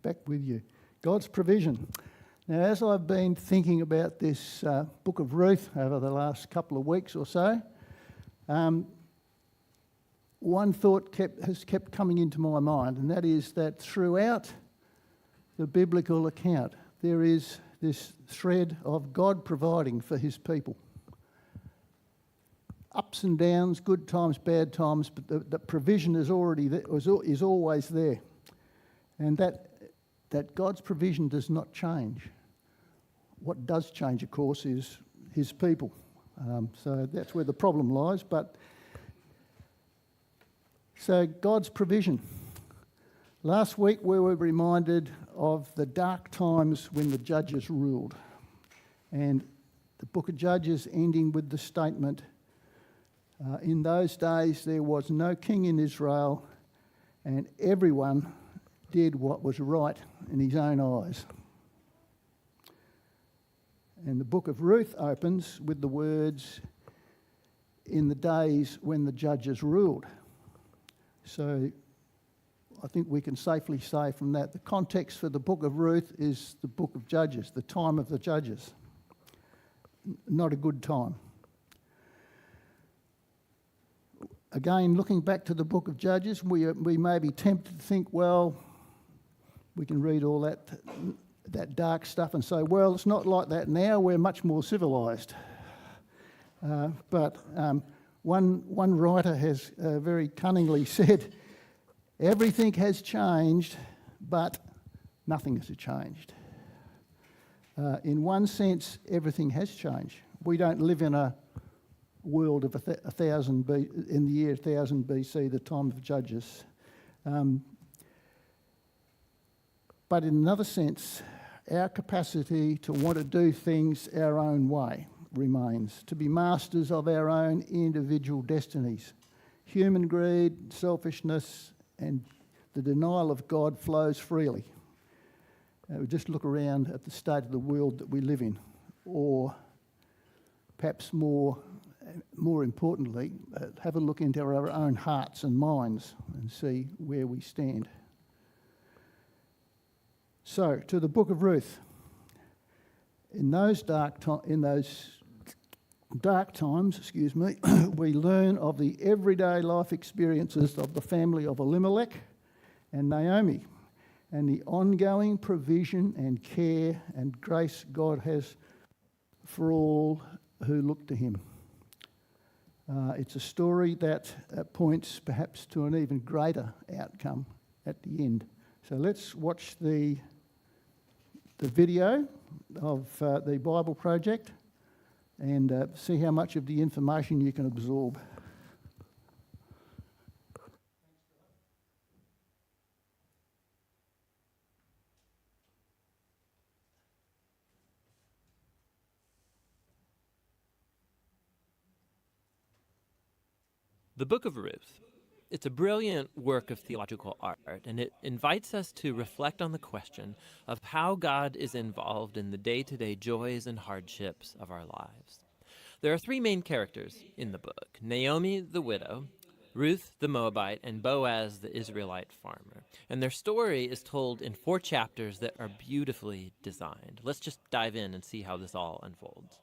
back with you. God's provision. Now, as I've been thinking about this book of Ruth over the last couple of weeks or so, one thought has kept coming into my mind, and that is that throughout the biblical account, there is this thread of God providing for his people. Ups and downs, good times, bad times, but the provision is already there, is always there. And that God's provision does not change. What does change, of course, is his people. So that's where the problem lies. So God's provision. Last week we were reminded of the dark times when the judges ruled. And the book of Judges ending with the statement, in those days there was no king in Israel, and everyone did what was right in his own eyes. And the book of Ruth opens with the words, in the days when the judges ruled. So I think we can safely say from that the context for the book of Ruth is the book of Judges, the time of the judges. Not a good time. Again, looking back to the book of Judges, we may be tempted to think, well, we can read all that dark stuff and say, well, it's not like that now, we're much more civilised. But one writer has very cunningly said, everything has changed, but nothing has changed. In one sense, everything has changed. We don't live in a world of in the year 1000 BC, the time of Judges. But in another sense, our capacity to want to do things our own way remains, to be masters of our own individual destinies. Human greed, selfishness, and the denial of God flows freely. We just look around at the state of the world that we live in, or perhaps more importantly, have a look into our own hearts and minds and see where we stand. So, to the book of Ruth. In those dark times, we learn of the everyday life experiences of the family of Elimelech and Naomi, and the ongoing provision and care and grace God has for all who look to him. It's a story that points perhaps to an even greater outcome at the end. So let's watch the video of the Bible Project and see how much of the information you can absorb. The Book of Ruth. It's a brilliant work of theological art, and it invites us to reflect on the question of how God is involved in the day-to-day joys and hardships of our lives. There are three main characters in the book: Naomi, the widow, Ruth, the Moabite, and Boaz, the Israelite farmer. And their story is told in 4 chapters that are beautifully designed. Let's just dive in and see how this all unfolds.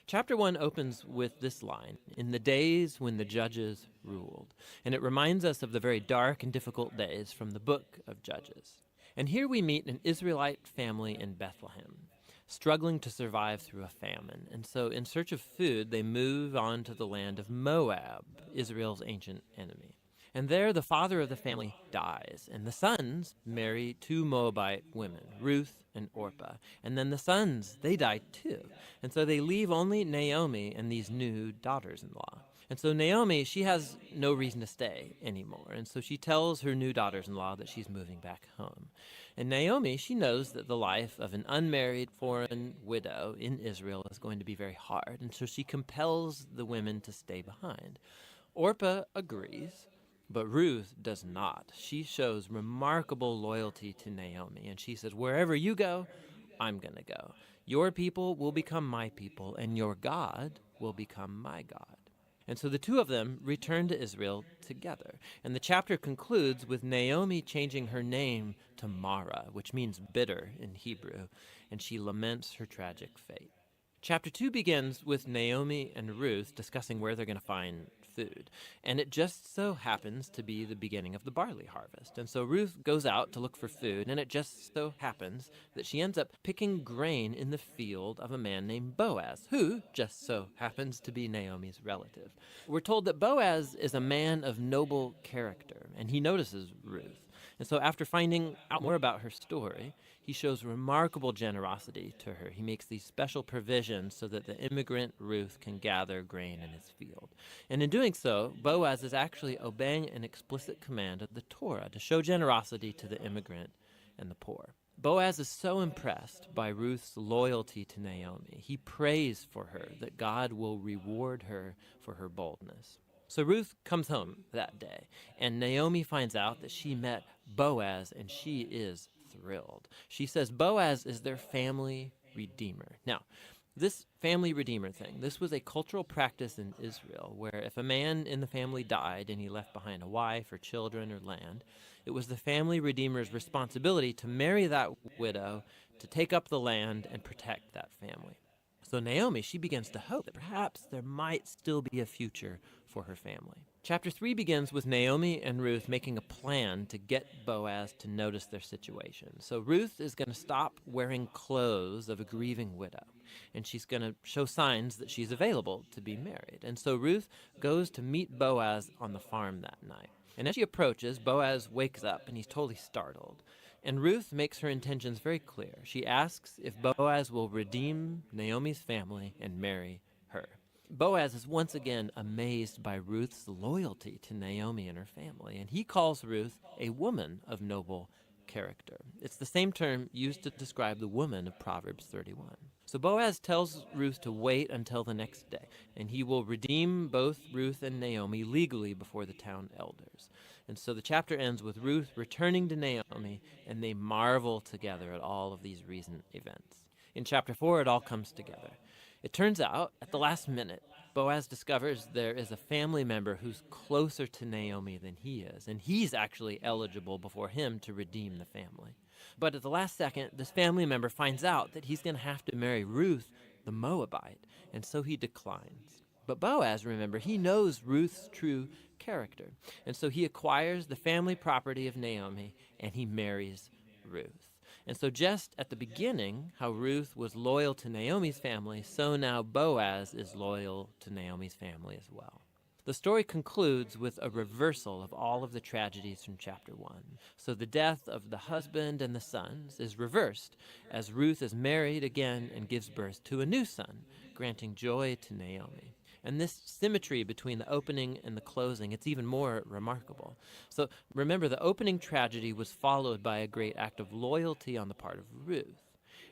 Chapter 1 opens with this line, in the days when the judges ruled. And it reminds us of the very dark and difficult days from the book of Judges. And here we meet an Israelite family in Bethlehem, struggling to survive through a famine. And so in search of food, they move on to the land of Moab, Israel's ancient enemy. And there the father of the family dies, and the sons marry 2 Moabite women, Ruth and Orpah. And then the sons, they die too. And so they leave only Naomi and these new daughters-in-law. And so Naomi, she has no reason to stay anymore. And so she tells her new daughters-in-law that she's moving back home. And Naomi, she knows that the life of an unmarried foreign widow in Israel is going to be very hard. And so she compels the women to stay behind. Orpah agrees, but Ruth does not. She shows remarkable loyalty to Naomi. And she says, wherever you go, I'm going to go. Your people will become my people, and your God will become my God. And so the two of them return to Israel together. And the chapter concludes with Naomi changing her name to Mara, which means bitter in Hebrew, and she laments her tragic fate. Chapter 2 begins with Naomi and Ruth discussing where they're going to find food. And it just so happens to be the beginning of the barley harvest. And so Ruth goes out to look for food, and it just so happens that she ends up picking grain in the field of a man named Boaz, who just so happens to be Naomi's relative. We're told that Boaz is a man of noble character, and he notices Ruth. And so after finding out more about her story, he shows remarkable generosity to her. He makes these special provisions so that the immigrant Ruth can gather grain in his field. And in doing so, Boaz is actually obeying an explicit command of the Torah to show generosity to the immigrant and the poor. Boaz is so impressed by Ruth's loyalty to Naomi. He prays for her that God will reward her for her boldness. So Ruth comes home that day, and Naomi finds out that she met Boaz, and she is thrilled. She says Boaz is their family redeemer. Now, this family redeemer thing, this was a cultural practice in Israel where if a man in the family died and he left behind a wife or children or land, it was the family redeemer's responsibility to marry that widow, to take up the land and protect that family. So Naomi, she begins to hope that perhaps there might still be a future for her family. Chapter 3 begins with Naomi and Ruth making a plan to get Boaz to notice their situation. So Ruth is going to stop wearing clothes of a grieving widow, and she's going to show signs that she's available to be married. And so Ruth goes to meet Boaz on the farm that night. And as she approaches, Boaz wakes up, and he's totally startled. And Ruth makes her intentions very clear. She asks if Boaz will redeem Naomi's family and marry her. Boaz is once again amazed by Ruth's loyalty to Naomi and her family, and he calls Ruth a woman of noble character. It's the same term used to describe the woman of Proverbs 31. So Boaz tells Ruth to wait until the next day, and he will redeem both Ruth and Naomi legally before the town elders. And so the chapter ends with Ruth returning to Naomi, and they marvel together at all of these recent events. In chapter 4, it all comes together. It turns out, at the last minute, Boaz discovers there is a family member who's closer to Naomi than he is, and he's actually eligible before him to redeem the family. But at the last second, this family member finds out that he's going to have to marry Ruth, the Moabite, and so he declines. But Boaz, remember, he knows Ruth's true character, and so he acquires the family property of Naomi, and he marries Ruth. And so just at the beginning, how Ruth was loyal to Naomi's family, so now Boaz is loyal to Naomi's family as well. The story concludes with a reversal of all of the tragedies from chapter 1. So the death of the husband and the sons is reversed as Ruth is married again and gives birth to a new son, granting joy to Naomi. And this symmetry between the opening and the closing, it's even more remarkable. So remember, the opening tragedy was followed by a great act of loyalty on the part of Ruth.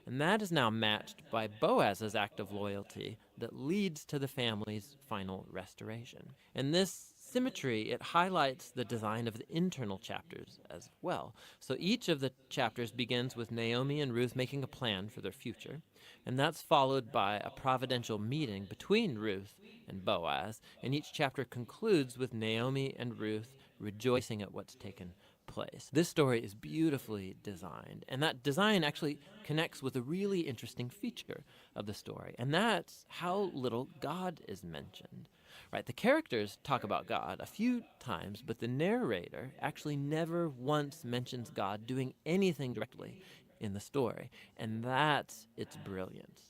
And that is now matched by Boaz's act of loyalty that leads to the family's final restoration. And this symmetry, it highlights the design of the internal chapters as well. So each of the chapters begins with Naomi and Ruth making a plan for their future, and that's followed by a providential meeting between Ruth and Boaz, and each chapter concludes with Naomi and Ruth rejoicing at what's taken place. This story is beautifully designed, and that design actually connects with a really interesting feature of the story, and that's how little God is mentioned. Right, the characters talk about God a few times, but the narrator actually never once mentions God doing anything directly in the story, and that's its brilliance.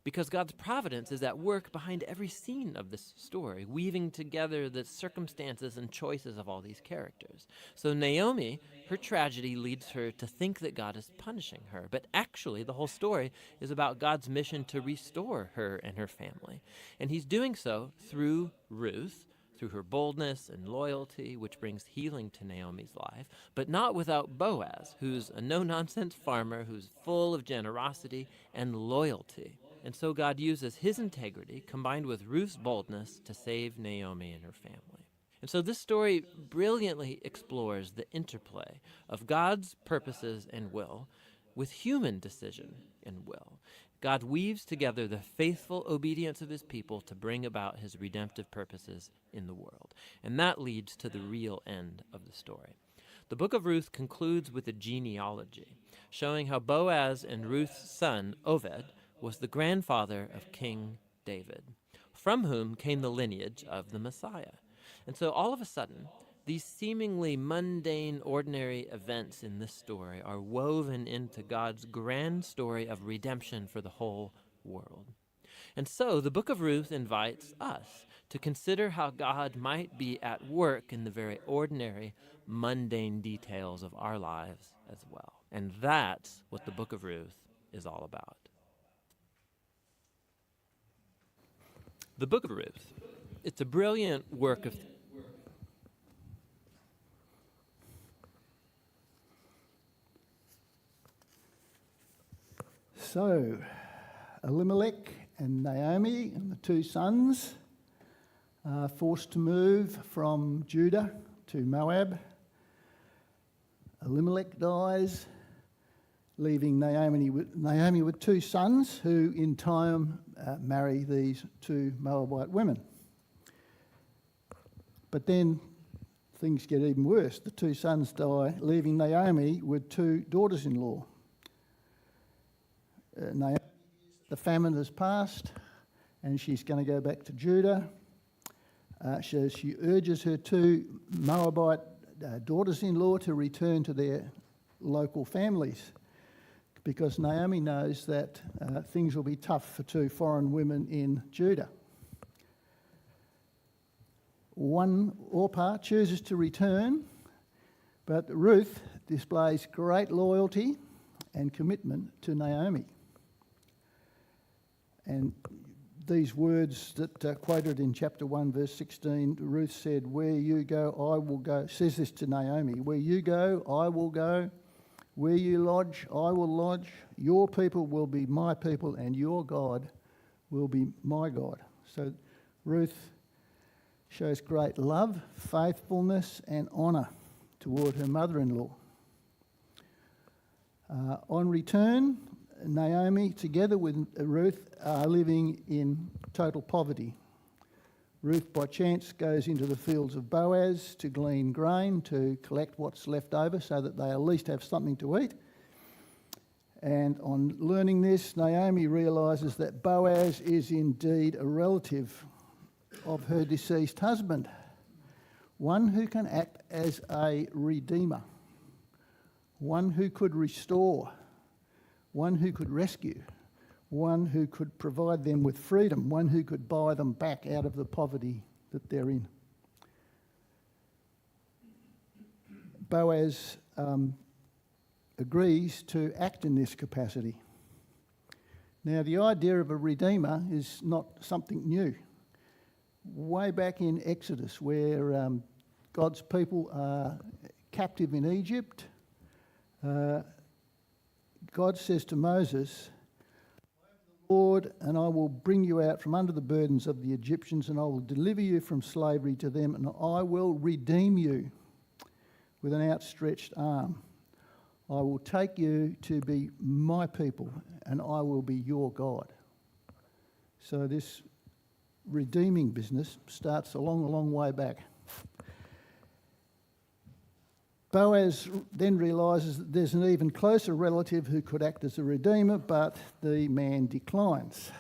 Because God's providence is at work behind every scene of this story, weaving together the circumstances and choices of all these characters. So Naomi, her tragedy leads her to think that God is punishing her, but actually the whole story is about God's mission to restore her and her family. And he's doing so through Ruth, through her boldness and loyalty, which brings healing to Naomi's life, but not without Boaz, who's a no-nonsense farmer who's full of generosity and loyalty. And so God uses his integrity combined with Ruth's boldness to save Naomi and her family. And so this story brilliantly explores the interplay of God's purposes and will with human decision and will. God weaves together the faithful obedience of his people to bring about his redemptive purposes in the world. And that leads to the real end of the story. The book of Ruth concludes with a genealogy, showing how Boaz and Ruth's son, Oved, was the grandfather of King David, from whom came the lineage of the Messiah. And so all of a sudden, these seemingly mundane, ordinary events in this story are woven into God's grand story of redemption for the whole world. And so the book of Ruth invites us to consider how God might be at work in the very ordinary, mundane details of our lives as well. And that's what the book of Ruth is all about. The book of Ruth, it's a brilliant work of So, Elimelech and Naomi and the two sons are forced to move from Judah to Moab. Elimelech dies, leaving Naomi with two sons who in time marry these two Moabite women. But then things get even worse. The two sons die, leaving Naomi with two daughters-in-law. Naomi, the famine has passed and she's going to go back to Judah. So she urges her two Moabite daughters-in-law to return to their local families, because Naomi knows that things will be tough for two foreign women in Judah. One Orpah chooses to return, but Ruth displays great loyalty and commitment to Naomi. And these words that are quoted in chapter 1, verse 16, Ruth said, "Where you go, I will go," says this to Naomi, "Where you go, I will go. Where you lodge, I will lodge. Your people will be my people, and your God will be my God." So Ruth shows great love, faithfulness, and honour toward her mother-in-law. On return, Naomi, together with Ruth, are living in total poverty. Ruth, by chance, goes into the fields of Boaz to glean grain, to collect what's left over so that they at least have something to eat. And on learning this, Naomi realises that Boaz is indeed a relative of her deceased husband, one who can act as a redeemer, one who could restore, one who could rescue, one who could provide them with freedom, one who could buy them back out of the poverty that they're in. Boaz agrees to act in this capacity. Now, the idea of a redeemer is not something new. Way back in Exodus, where God's people are captive in Egypt, God says to Moses, "I am the Lord, and I will bring you out from under the burdens of the Egyptians, and I will deliver you from slavery to them, and I will redeem you with an outstretched arm. I will take you to be my people, and I will be your God." So this redeeming business starts a long way back. Boaz then realises that there's an even closer relative who could act as a redeemer, but the man declines.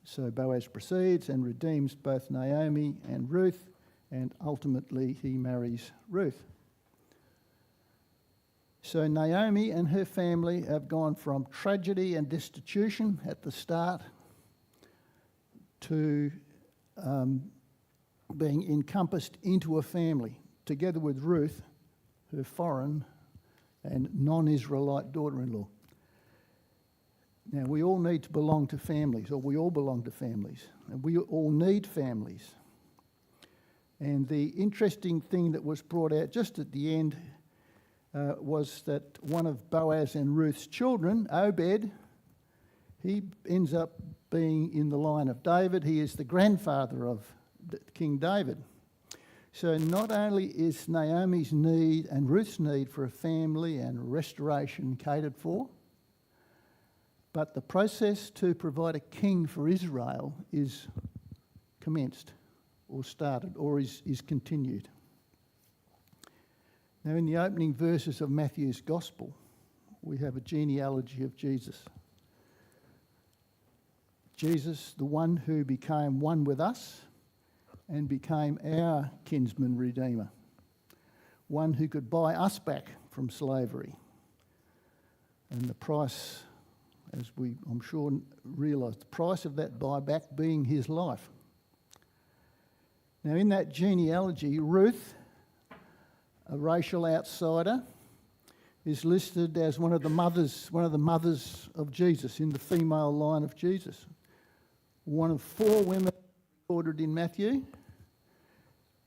So Boaz proceeds and redeems both Naomi and Ruth, and ultimately he marries Ruth. So Naomi and her family have gone from tragedy and destitution at the start to being encompassed into a family, together with Ruth, her foreign and non-Israelite daughter-in-law. Now, we all need to belong to families, or we all belong to families, and we all need families. And the interesting thing that was brought out just at the end was that one of Boaz and Ruth's children, Obed, he ends up being in the line of David. He is the grandfather of King David. So not only is Naomi's need and Ruth's need for a family and restoration catered for, But the process to provide a king for Israel is commenced or started or is continued. Now, in the opening verses of Matthew's Gospel, we have a genealogy of Jesus. Jesus, the one who became one with us and became our kinsman redeemer, one who could buy us back from slavery. And the price, as we, I'm sure, realise, the price of that buyback being his life. Now, in that genealogy, Ruth, a racial outsider, is listed as one of the mothers of Jesus, in the female line of Jesus. One of 4 women recorded in Matthew,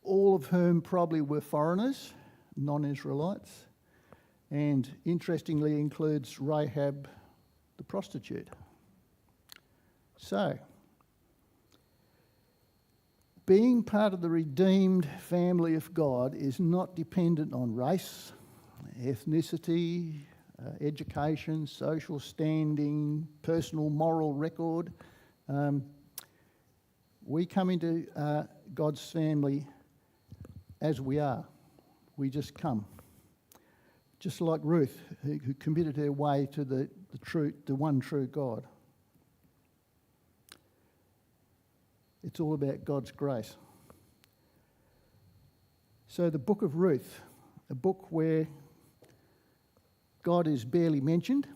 all of whom probably were foreigners, non-Israelites, and interestingly includes Rahab the prostitute. So, being part of the redeemed family of God is not dependent on race, ethnicity, education, social standing, personal moral record. We come into God's family as we are. We just come. Just like Ruth, who committed her way to the one true God. It's all about God's grace. So the book of Ruth, a book where God is barely mentioned,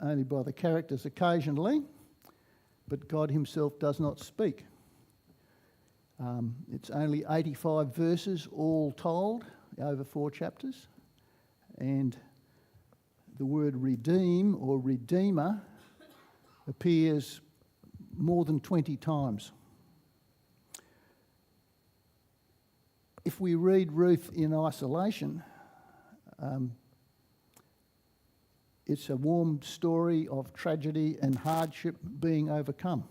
only by the characters occasionally, but God himself does not speak. It's only 85 verses all told, over 4 chapters, and the word redeem or redeemer appears more than 20 times. If we read Ruth in isolation, it's a warm story of tragedy and hardship being overcome.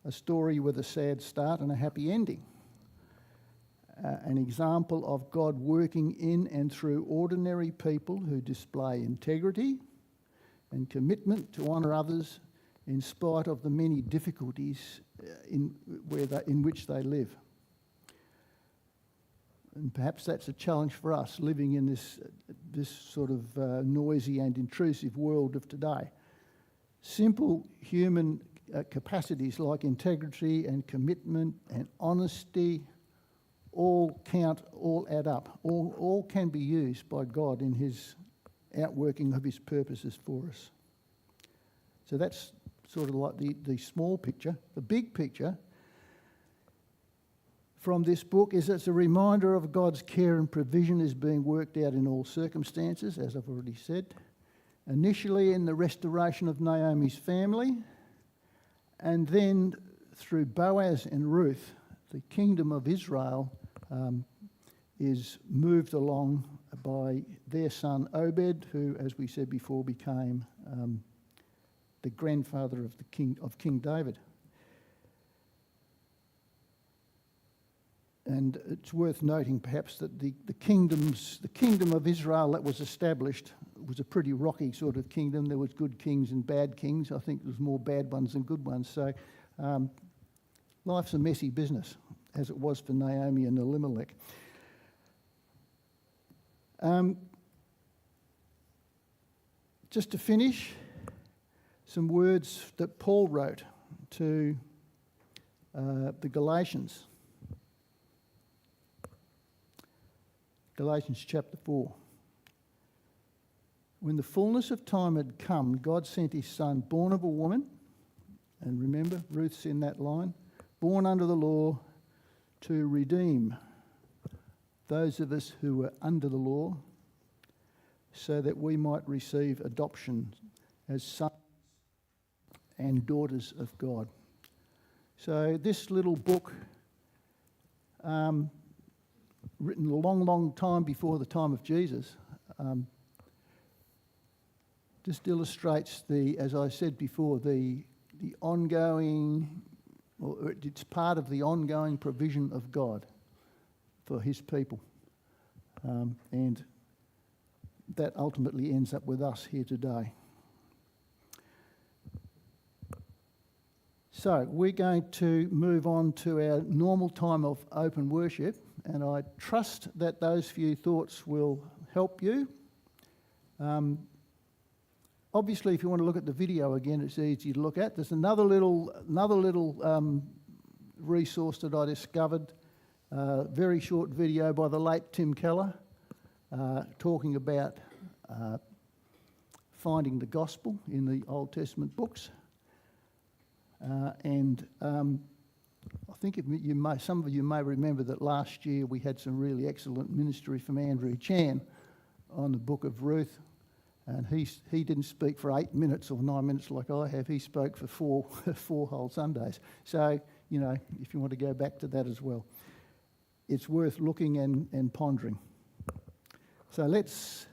A story with a sad start and a happy ending. An example of God working in and through ordinary people who display integrity and commitment to honour others in spite of the many difficulties in which they live. And perhaps that's a challenge for us living in this sort of noisy and intrusive world of today. Simple human capacities like integrity and commitment and honesty all count, all add up, all can be used by God in his outworking of his purposes for us. So that's sort of like the small picture. The big picture from this book is it's a reminder of God's care and provision is being worked out in all circumstances, as I've already said. Initially in the restoration of Naomi's family, and then through Boaz and Ruth, the kingdom of Israel is moved along by their son Obed, who, as we said before, became the grandfather of King David. And it's worth noting, perhaps, that the kingdom of Israel that was established was a pretty rocky sort of kingdom. There was good kings and bad kings. I think there was more bad ones than good ones. So life's a messy business, as it was for Naomi and Elimelech. Just to finish, some words that Paul wrote to the Galatians. Galatians chapter 4. When the fullness of time had come, God sent his son, born of a woman, and remember, Ruth's in that line, born under the law, to redeem those of us who were under the law, so that we might receive adoption as sons and daughters of God. So this little book, written a long time before the time of Jesus, just illustrates as I said before, the ongoing, or it's part of the ongoing provision of God for his people. And that ultimately ends up with us here today. So we're going to move on to our normal time of open worship, and I trust that those few thoughts will help you. Obviously, if you want to look at the video again, it's easy to look at. There's another little resource that I discovered, very short video by the late Tim Keller, talking about finding the gospel in the Old Testament books. I think some of you may remember that last year we had some really excellent ministry from Andrew Chan on the book of Ruth. And he didn't speak for 8 minutes or 9 minutes like I have. He spoke for four whole Sundays. So, if you want to go back to that as well, it's worth looking and pondering. So let's